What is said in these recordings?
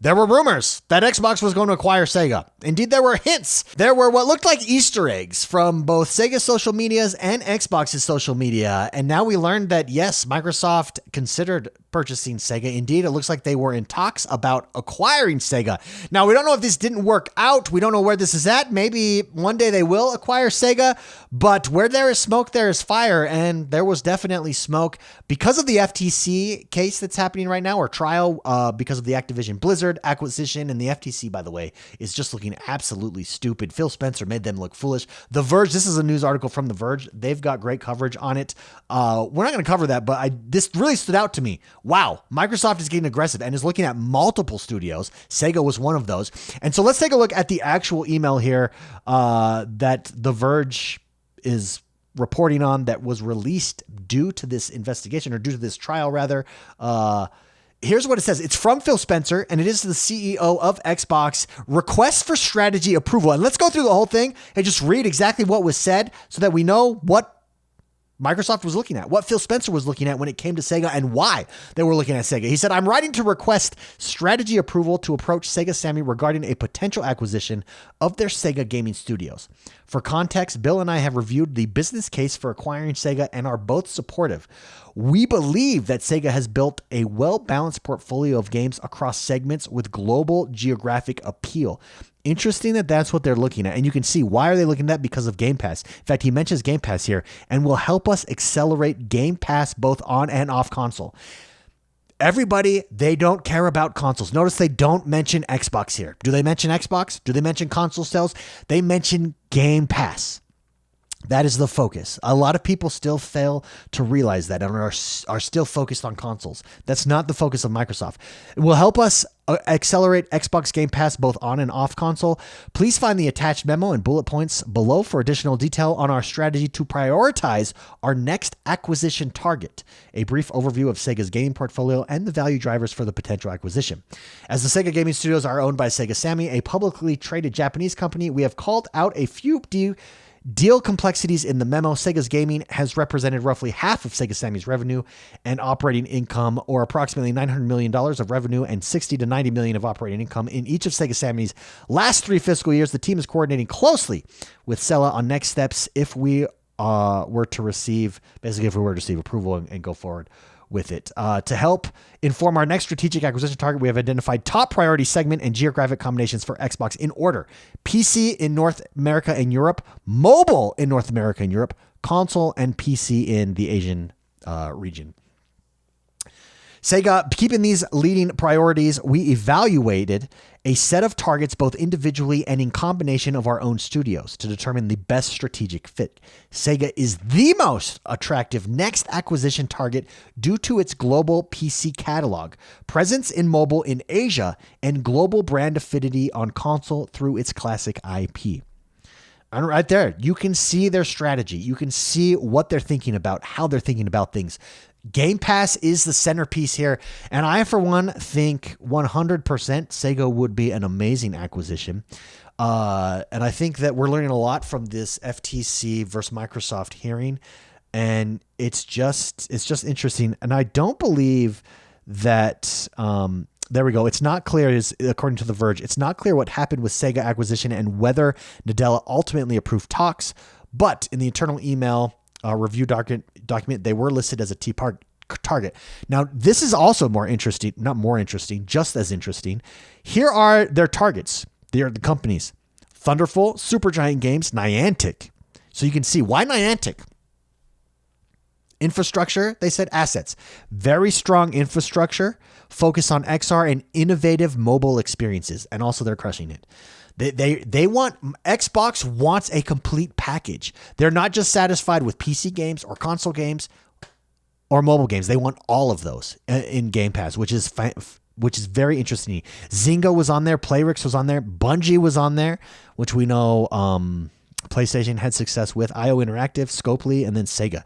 There were rumors that Xbox was going to acquire Sega. Indeed, there were hints. There were what looked like Easter eggs from both Sega's social medias and Xbox's social media. And now we learned that, yes, Microsoft considered purchasing Sega. Indeed, it looks like they were in talks about acquiring Sega. Now, we don't know if this didn't work out. We don't know where this is at. Maybe one day they will acquire Sega. But where there is smoke, there is fire. And there was definitely smoke because of the FTC case that's happening right now, or trial, because of the Activision Blizzard acquisition. And the FTC, by the way, is just looking absolutely stupid. Phil Spencer made them look foolish. The Verge, this is a news article from The Verge. They've got great coverage on it. We're not going to cover that, but this really stood out to me. Wow, Microsoft is getting aggressive and is looking at multiple studios. Sega was one of those. And so let's take a look at the actual email here that The Verge is reporting on that was released due to this investigation, or due to this trial, rather. Here's what it says. It's from Phil Spencer, and it is the CEO of Xbox. Request for strategy approval. And let's go through the whole thing and just read exactly what was said so that we know what Microsoft was looking at, what Phil Spencer was looking at when it came to Sega, and why they were looking at Sega. He said, I'm writing to request strategy approval to approach Sega Sammy regarding a potential acquisition of their Sega gaming studios. For context, Bill and I have reviewed the business case for acquiring Sega and are both supportive. We believe that Sega has built a well-balanced portfolio of games across segments with global geographic appeal. Interesting that that's what they're looking at. And you can see, why are they looking at that? Because of Game Pass. In fact, he mentions Game Pass here, and will help us accelerate Game Pass both on and off console. Everybody, they don't care about consoles. Notice they don't mention Xbox here. Do they mention Xbox? Do they mention console sales? They mention Game Pass. That is the focus. A lot of people still fail to realize that and are still focused on consoles. That's not the focus of Microsoft. It will help us accelerate Xbox Game Pass both on and off console. Please find the attached memo and bullet points below for additional detail on our strategy to prioritize our next acquisition target. A brief overview of Sega's gaming portfolio and the value drivers for the potential acquisition. As the Sega gaming studios are owned by Sega Sammy, a publicly traded Japanese company, we have called out a few deal complexities in the memo. Sega's gaming has represented roughly half of Sega Sammy's revenue and operating income, or approximately $900 million of revenue and $60 to $90 million of operating income in each of Sega Sammy's last 3 fiscal years. The team is coordinating closely with Sela on next steps if we were to receive approval and go forward with it. To help inform our next strategic acquisition target, we have identified top priority segment and geographic combinations for Xbox in order: PC in North America and Europe, mobile in North America and Europe, console and PC in the Asian region. Sega, keeping these leading priorities, we evaluated a set of targets both individually and in combination of our own studios to determine the best strategic fit. Sega is the most attractive next acquisition target due to its global PC catalog, presence in mobile in Asia, and global brand affinity on console through its classic IP. And right there, you can see their strategy. You can see what they're thinking about, how they're thinking about things. Game Pass is the centerpiece here, and I, for one, think 100% Sega would be an amazing acquisition. And I think that we're learning a lot from this FTC versus Microsoft hearing, and it's just interesting. And I don't believe that. There we go. It's not clear, according to The Verge, it's not clear what happened with Sega acquisition and whether Nadella ultimately approved talks. But in the internal email review document, they were listed as a T target. Now, this is also just as interesting. Here are their targets. They are the companies: Thunderful, Supergiant Games, Niantic. So you can see why Niantic. Infrastructure, they said assets. Very strong infrastructure, focus on XR and innovative mobile experiences. And also they're crushing it. Xbox wants a complete package. They're not just satisfied with PC games or console games or mobile games. They want all of those in Game Pass, which is very interesting. Zynga was on there. Playrix was on there. Bungie was on there, which we know PlayStation had success with. IO Interactive, Scopely, and then Sega.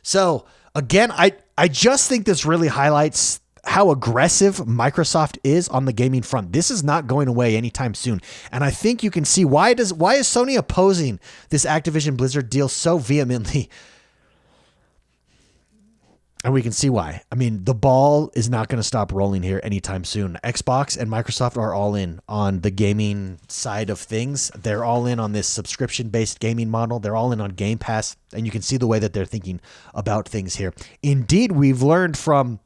So again, I just think this really highlights how aggressive Microsoft is on the gaming front. This is not going away anytime soon. And I think you can see why is Sony opposing this Activision Blizzard deal so vehemently? And we can see why. I mean, the ball is not going to stop rolling here anytime soon. Xbox and Microsoft are all in on the gaming side of things. They're all in on this subscription-based gaming model. They're all in on Game Pass. And you can see the way that they're thinking about things here. Indeed, we've learned from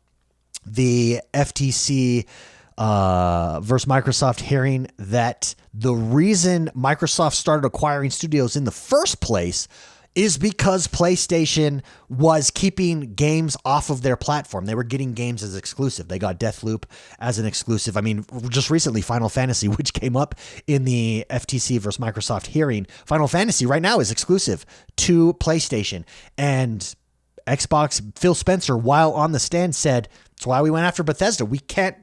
the FTC versus Microsoft hearing that the reason Microsoft started acquiring studios in the first place is because PlayStation was keeping games off of their platform. They were getting games as exclusive. They got Deathloop as an exclusive. I mean, just recently, Final Fantasy, which came up in the FTC versus Microsoft hearing, Final Fantasy right now is exclusive to PlayStation. And Xbox, Phil Spencer, while on the stand, said, that's why we went after Bethesda. We can't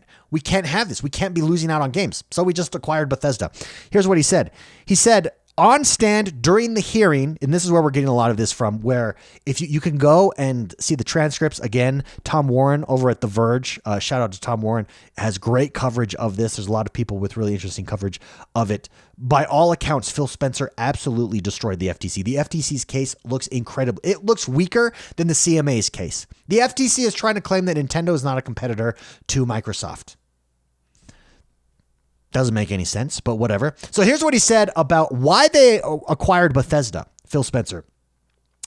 have this. We can't be losing out on games. So we just acquired Bethesda. Here's what he said. He said, on stand during the hearing, and this is where we're getting a lot of this from, where if you can go and see the transcripts again, Tom Warren over at The Verge, shout out to Tom Warren, has great coverage of this. There's a lot of people with really interesting coverage of it. By all accounts, Phil Spencer absolutely destroyed the FTC. The FTC's case looks incredible. It looks weaker than the CMA's case. The FTC is trying to claim that Nintendo is not a competitor to Microsoft. Doesn't make any sense, but whatever. So here's what he said about why they acquired Bethesda, Phil Spencer.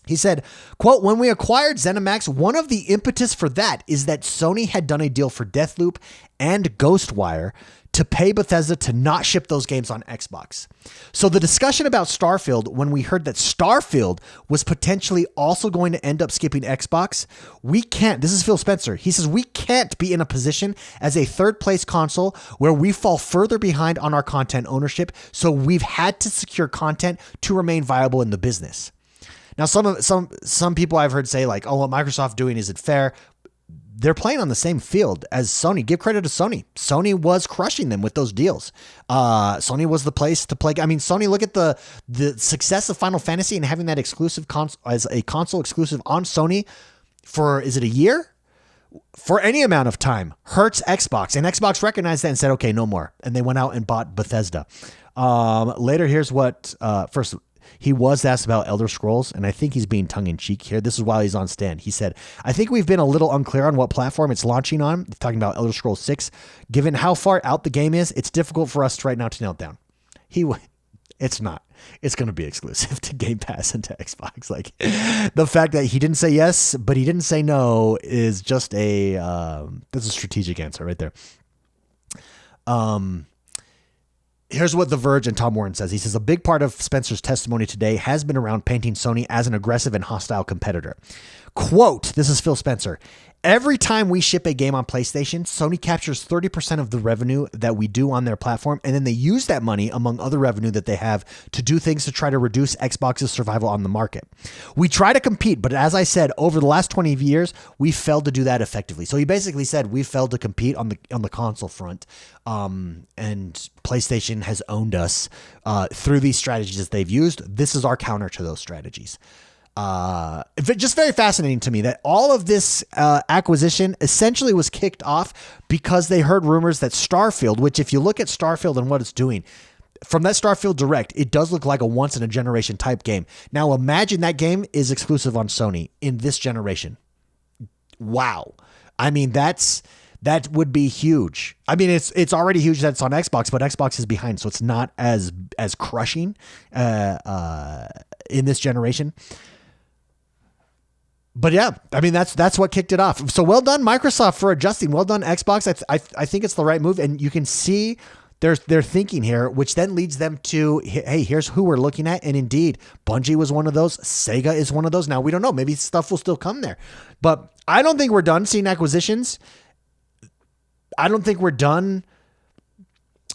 He said, quote, when we acquired ZeniMax, one of the impetus for that is that Sony had done a deal for Deathloop and Ghostwire to pay Bethesda to not ship those games on Xbox. So the discussion about Starfield, when we heard that Starfield was potentially also going to end up skipping Xbox, we can't, this is Phil Spencer, he says we can't be in a position as a third place console where we fall further behind on our content ownership, so we've had to secure content to remain viable in the business. Now, some people I've heard say like, oh, what Microsoft doing isn't fair. They're playing on the same field as Sony. Give credit to Sony. Sony was crushing them with those deals. Sony was the place to play. I mean, Sony, look at the success of Final Fantasy and having that exclusive as a console exclusive on Sony for, is it a year? For any amount of time, hurts Xbox. And Xbox recognized that and said, okay, no more. And they went out and bought Bethesda. Later, here's what, first, he was asked about Elder Scrolls, and I think he's being tongue-in-cheek here. This is while he's on stand. He said, I think we've been a little unclear on what platform it's launching on. He's talking about Elder Scrolls 6. Given how far out the game is, it's difficult for us right now to nail it down. It's not. It's going to be exclusive to Game Pass and to Xbox. Like, the fact that he didn't say yes, but he didn't say no is just that's a strategic answer right there. Here's what The Verge and Tom Warren says. He says, a big part of Spencer's testimony today has been around painting Sony as an aggressive and hostile competitor. Quote, this is Phil Spencer. Every time we ship a game on PlayStation, Sony captures 30% of the revenue that we do on their platform, and then they use that money, among other revenue that they have, to do things to try to reduce Xbox's survival on the market. We try to compete, but as I said, over the last 20 years, we failed to do that effectively. So he basically said we failed to compete on the console front, and PlayStation has owned us through these strategies that they've used. This is our counter to those strategies. Just very fascinating to me that all of this acquisition essentially was kicked off because they heard rumors that Starfield, which if you look at Starfield and what it's doing, from that Starfield Direct, it does look like a once-in-a-generation type game. Now imagine that game is exclusive on Sony in this generation. Wow. I mean, that would be huge. I mean, it's already huge that it's on Xbox, but Xbox is behind, so it's not as crushing in this generation. But yeah, I mean, that's what kicked it off. So well done, Microsoft, for adjusting. Well done, Xbox. I think it's the right move. And you can see their thinking here, which then leads them to, hey, here's who we're looking at. And indeed, Bungie was one of those. Sega is one of those. Now, we don't know. Maybe stuff will still come there. But I don't think we're done seeing acquisitions. I don't think we're done.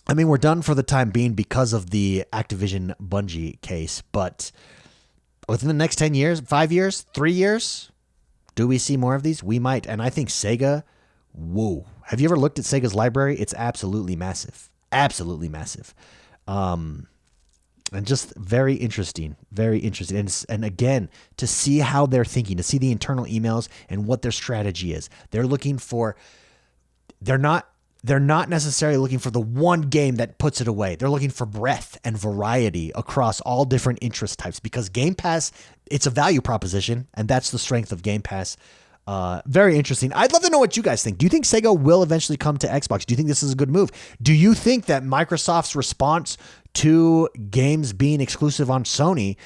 I mean, we're done for the time being because of the Activision Bungie case. But within the next 10 years, 5 years, 3 years, do we see more of these? We might. And I think Sega, whoa. Have you ever looked at Sega's library? It's absolutely massive. Absolutely massive. And just very interesting. Very interesting. And again, to see how they're thinking, to see the internal emails and what their strategy is. They're looking for, they're not necessarily looking for the one game that puts it away. They're looking for breadth and variety across all different interest types because Game Pass, it's a value proposition, and that's the strength of Game Pass. Very interesting. I'd love to know what you guys think. Do you think Sega will eventually come to Xbox? Do you think this is a good move? Do you think that Microsoft's response to games being exclusive on Sony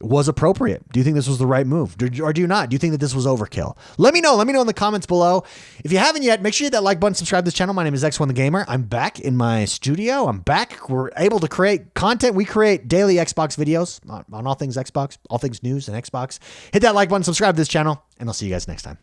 was appropriate? Do you think this was the right move? Or do you not? Do you think that this was overkill? Let me know. Let me know in the comments below. If you haven't yet, make sure you hit that like button, subscribe to this channel. My name is X1 the Gamer. I'm back in my studio. I'm back. We're able to create content. We create daily Xbox videos on all things Xbox, all things news and Xbox. Hit that like button, subscribe to this channel, and I'll see you guys next time.